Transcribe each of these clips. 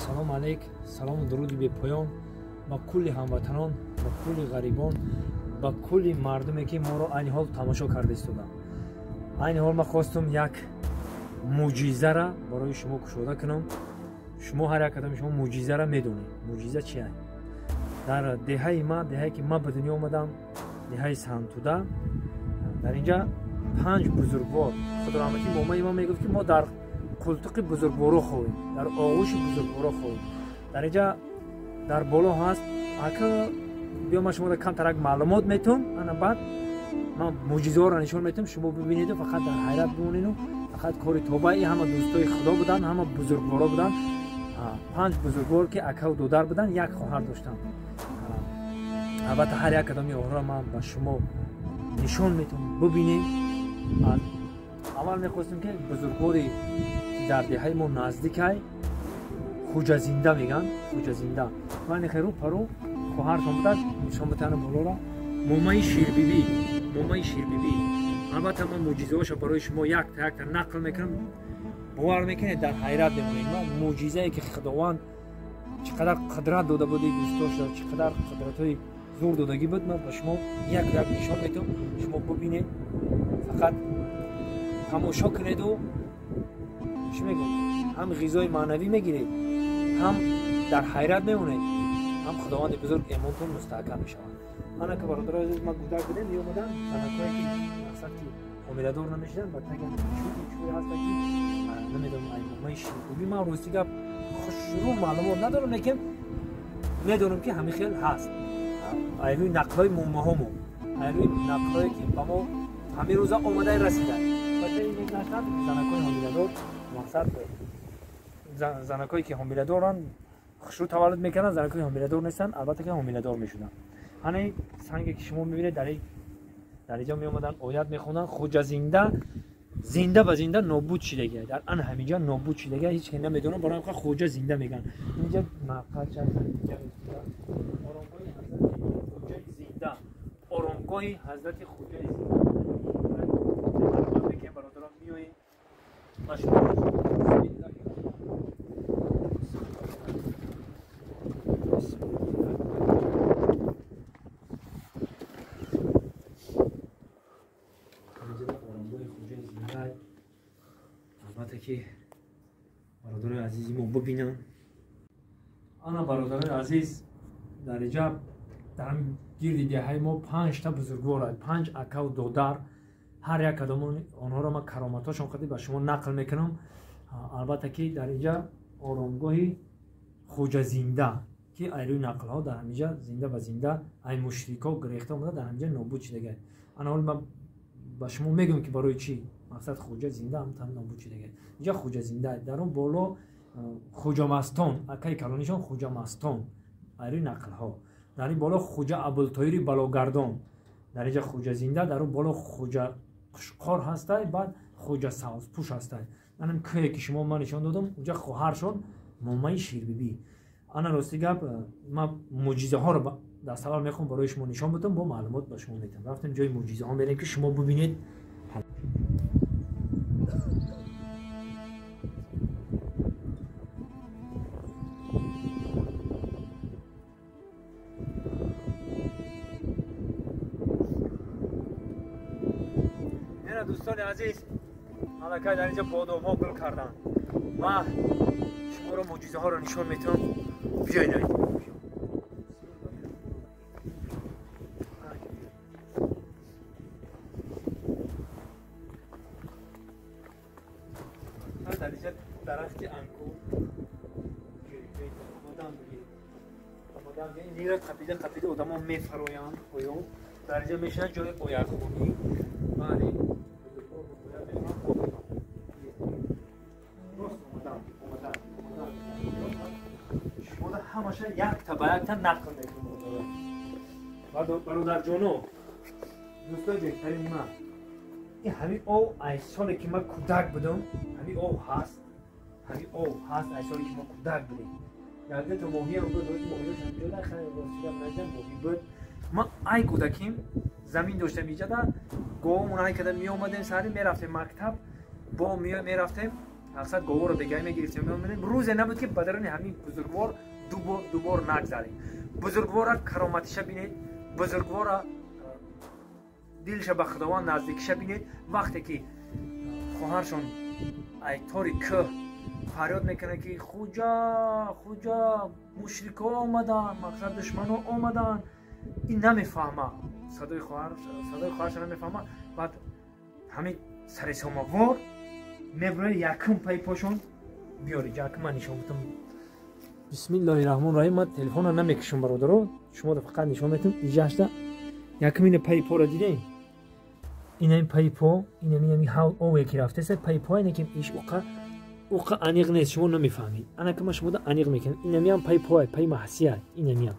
салом алейк, салому дуруди бепоён ба кулли ҳамватанон, ба кулли ғарибон, ба кулли мардуме ки моро айни ҳол тамошо карда истоданд. Айни ҳол ман хостум як муъҷизара барои шумо кушода кунам. шумо ҳар як одами шумо муъҷизара медонед. муъҷиза чи аст? дар деҳаи ман, деҳае ки ман ба дунё омадам, деҳаи Сантуда, дар инҷа 5 бузургвор худораҳмати момаи ман мегуфт ки мо дар қултуқи бузургворо хоҳем, дар оғӯши бузургворо хоҳем. дар инҷа дар боло ҳаст. ака биё ман шуморо камтарак маълумот метавам, ана баъд ман муъҷизаҳоро нишон метавам, шумо бибинеду фақат дар ҳайрат бимонеду. фақат кори тобаи ҳама дӯстои худо буданд, ҳама бузургворо буданд. 5 бузургвор ки акаву додар буданд, як хоҳар доштанд. албатта ҳар як кадоми онҳоро ман ба шумо нишон метавам бибинем. аввал мехостем ки бузургвори дар деҳаи мо наздикай Хуҷазинда меган, Хуҷазинда. Вайни херу пару хоҳаршон будад, нишон битана болора момаи Ширбибӣ, момаи Ширбибӣ. албатта ман муъҷизаҳоша барои шумо якта якта нақл мекунам. бовар мекунед дар ҳайрат мемонед. ман муъҷизае ки худованд чӣ қадар қудрат дода буди дӯстдошта, чӣ қадар қудратҳои зур додагӣ буд, ман ба шумо як нишон метавам. шумо бубинед, фақат тамошо кунеду чӣ мегӯям, ҳам ғизои маънавӣ мегиред, ҳам дар ҳайрат мемонед, ҳам худованди бузург эмонтон мустаҳкам мешавад. ана ки бародарои азиз, ман гӯдак будем меомадам, занакое ки мақсад ки ҳомиладор намешуданд, ба тагам чӯи ҳаста ки намедонам ай момаи Ширбибӣ. ман рости гап хушрӯ маълумот надорам, лекин медонам ки ҳамин хел ҳаст. айрӯи нақлҳои момаҳомо, айрӯи нақлҳое ки ба мо ҳамин рӯза омадаи расида. бачаи ненаштанд занакои ҳомиладор, мақсад занакое ки ҳомиладоранд хушрӯ таваллуд мекарданд, занакои ҳомиладор нестанд, албатта ки ҳомиладор мешуданд. ҳана санге ки шумо мебинед, дар инҷа меомаданд оят мехонданд, Хуҷазинда зинда ба зинда нобуд шидагӣ, дар ан ҳаминҷа нобуд шидагӣ, ҳеҷ ки намедонам, барои ҳамин Хуҷа зинда меган. инҷа маққача оромгоҳи ҳазрати Хуҷаи зинда. бекем бародарон миёем ба шумо албатта ки бародарои азизи мо бубинанд. ана бародарои азиз, дар инҷа дар гирди деҳаи мо 5 та бузургвор, 5 акаву додар, ҳар як кадоми онҳоро ман кароматҳошон худӣ ба шумо нақл мекунам. албатта ки дар инҷа оромгоҳи Хуҷазинда ки айрӯи нақлҳо дар ҳаминҷа зинда ба зинда ай мушрико гирехта омада, дар ҳаминҷа нобуд шидагӣ. ана ҳол ман ба шумо мегӯям ки барои чӣ мақсад Хуҷа зинда ҳам нобуд шидагӣ. инҷа Хуҷазинда, дар он боло Хуҷамастон, акаи калонишон Хуҷамастон, айрӯи нақлҳо. дар ин боло Хуҷа Абултоири Балогардон, дар инҷа Хуҷазинда, дар он боло Хуҷа Қушқор ҳастай, баъд Хуҷа Савзпӯш ҳастай. анам кӯе ки шумо ман нишон додам, унҷа хоҳаршон момаи Ширбибӣ. ана рости гап ман муъҷизаҳоро даставвал мехоҳам барои шумо нишон бидам, бо маълумот ба шумо медиҳам. рафтем ҷои муъҷизаҳо мерем ки шумо бибинед. дӯстони азиз, аллакай дар инҷа бодомҳо гул карданд. ман шуморо муъҷизаҳоро нишон метавам. биёед дар инҷа дарахти ангур инро қапида қапида одамон мефароянд. дар инҷа мешинад ҷои оятхонӣ. бале ҳамаша якта ба якта нақл мекунам. бародарҷоно, дӯстои беҳтарини ман, ин ҳамин ов ай соле ки ман кӯдак будам, ҳамин ов ҳаст, ҳамин ов ҳаст ай соле ки ман кӯдак будем. якдето моҳиам буд, рӯзи моҳиёшам ҷода хеле ростида наҷам моҳӣ буд. ман ай кӯдаким замин доштам иҷада, говамон ай када меомадем сари мерафтем мактаб, бо мерафтем مقصد گوار رو بگیم میگرفتیم می‌بینیم روز نبود که بدرن همین بزرگوار دو بار نگذاریم بزرگوار کرامتش ببینید بزرگوار دلش به خداوند نزدیکش ببینید وقتی که خواهرشون ای طوری که فریاد میکنه که خوجا مشرکا آمدن مقصد دشمنا آمدن این نمیفهمه صدای خواهرش نمیفهمه بعد همین سر ساموار میبره یکم پای پاشون بیاری یکم من نشون میتونم بسم الله الرحمن الرحیم من تلفن رو نمیکشم برادرو شما رو فقط نشون میتونم ایجاشتا یکم این پای پا رو دیدین این پای پا این می او یکی رفته است پای پا اینه که ایش اوقا انیق نیست شما نمیفهمید انا که ما شما رو انیق میکنم این میام پای محسیه این میام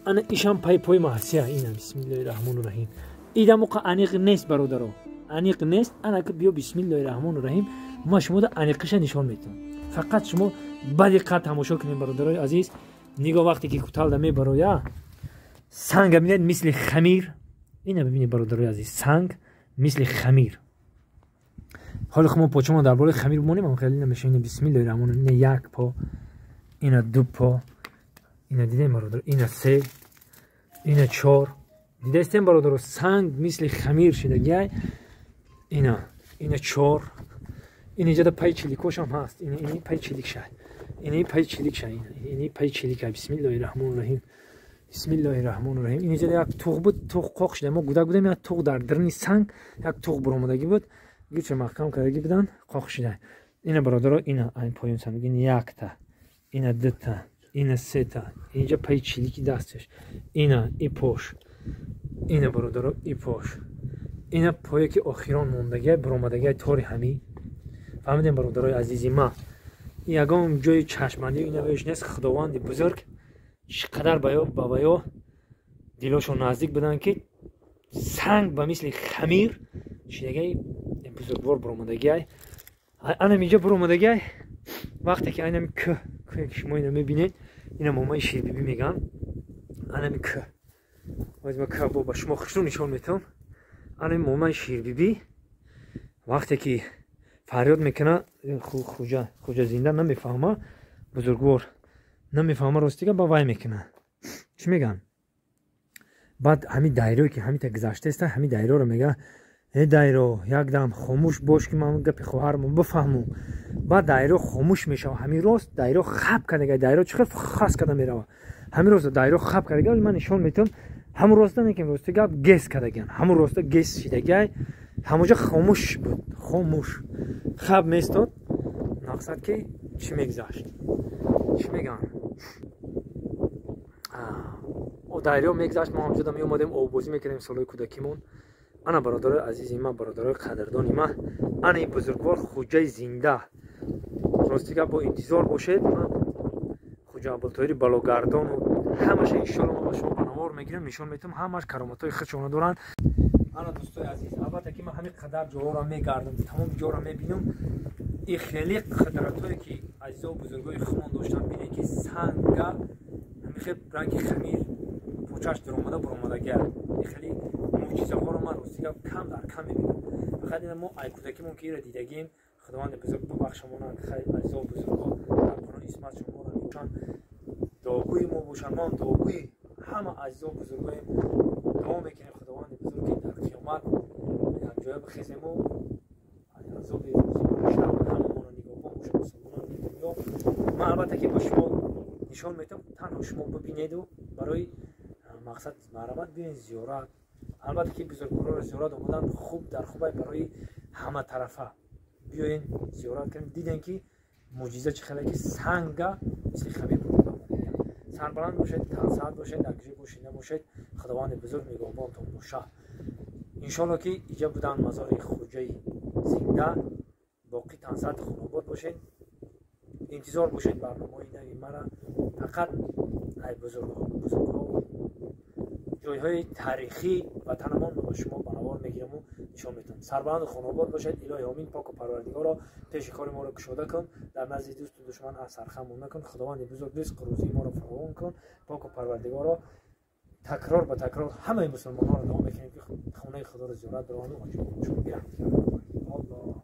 انا ایشان پای محسیه این بسم الله الرحمن الرحیم ایده موقع انیق نیست برادرو انیق نیست انا که بیا بسم الله الرحمن الرحیم ما شما رو انیقش نشون میتونم فقط شما با دقت تماشا کنید برادرای عزیز نگاه وقتی که کوتاه دمی برایا سنگ میاد مثل خمیر اینو ببینید برادرای عزیز سنگ مثل خمیر حالا خب ما پاچمون درباره خمیر بمونیم خیلی نمیشه این بسم الله الرحمن الرحیم یک پا اینا دو پا اینا دیدین برادر اینا سه اینا چهار دیدین برادر سنگ مثل خمیر شده گای اینا چهار این اینجا پای چلیکوش هم هست این پای چلیک شد این پای چلیک شد این پای چلیک بسم الله الرحمن الرحیم بسم الله الرحمن الرحیم این اینجا یک توق بود توق قاق شده ما گوده بودیم یک توق در درنی سنگ یک توق برآمدگی بود گیچ محکم کردگی بدن قاق شده اینا برادرها اینا این پایون سنگ این یک تا اینا دو تا اینا سه تا اینجا پای چلیکی دستش اینا ای پوش اینا برادرها ای پوش اینا پایی که آخران موندگی برآمدگی طور همی فهمیدین برادرای عزیزی ما یگام جای چشمندی اینا بهش نیست خداوند بزرگ چقدر بایا دلشون نزدیک بدن که سنگ به مثل خمیر شدگی بزرگوار برآمدگی انا اینجا برآمدگی وقتی که اینم که شما اینو میبینید اینا مامای شیر بیبی میگن انا که از ما که با شما خوشتون نشون میتونم انا مامای شیر بیبی وقتی که فریاد میکنه خوجا زنده نمیفهمه بزرگوار نمیفهمه راستیگه با وای میکنه چی میگن بعد همین دایره که همین تا گذشته است همین دایره رو میگه ای دایره یک دم خاموش باش که من گپ خواهرم بفهمم بعد دایره خاموش میشه همین راست دایره خب کنه دایره چقدر خاص کنه میره همین راست دایره خب کنه من نشون میتونم همون راست نمیگم راستی گپ گس کنه همون راست گس شده همونجا خاموش بود خاموش خب میستاد مقصد که چی میگذاشت چی میگن او دایره میگذاشت ما همجا می اومدیم او بازی میکردیم سالای کودکیمون انا برادر عزیزی من برادر قدردانی من انا این بزرگوار خوجه زنده راستی که با انتظار باشید من خوجه عبدالطاهر بلاگردان و همش ان شاء الله ما با شما بنوار میگیریم نشون میتونم همش کرامتای خودشون دارن انا دوستای عزیز البته که من همین قدر جاها را میگردم تمام جا را میبینم این خیلی قدرتایی که عزیزا و بزرگای خودمون داشتن ببینید که سنگ همین رنگ خمیر پوچش در اومده برآمدگی این خیلی معجزه ها رو من راستی کم در کم میبینم فقط این ما ای کودکیمون که را دیدگیم خداوند بزرگ ببخشمون خیلی عزیزا و بزرگا در قرآن اسمت شما را میشن دعاگوی ما باشن ما هم دعاگوی همه عزیزا و بزرگای دعا میکنیم خداوند بزرگ در قیامت یک جای بخیزیم و عذاب شب هممون رو نگاه با مسلمانان دنیا من البته که با شما نشان میتونم تنها شما ببینید و برای مقصد مرحمت ببینید زیارت البته که بزرگوارا رو زیارت آمدن خوب در خوبه برای همه طرفه بیاین زیارت کنید دیدین که معجزه چه خیلی که سنگ مثل خمیر بود سربلند باشید تنسات باشید اگری باشید نباشید خداوند بزرگ نگهبانتون باشه انشالله که اینجا بودن مزار خوجه زنده باقی تنسات خانوباد باشید انتظار باشید برنامه نوی مرا فقط ای بزرگها جایهای تاریخی وطنمان با شما بنوار میگیرم و نشان میتونم سربلند خانوباد باشید الهی آمین پاک و پروردگار را پیش کار ما را گشوده کن در نزد دوست و دشمن از سرخم نکن خداوند بزرگ رزق روزی ما را فراوان کن پاک و پروردگار را تکرار به تکرار همه مسلمان ها را دعا میکنیم که خانه خدا را زیارت بروند و آنجا باشون بیرحمت الله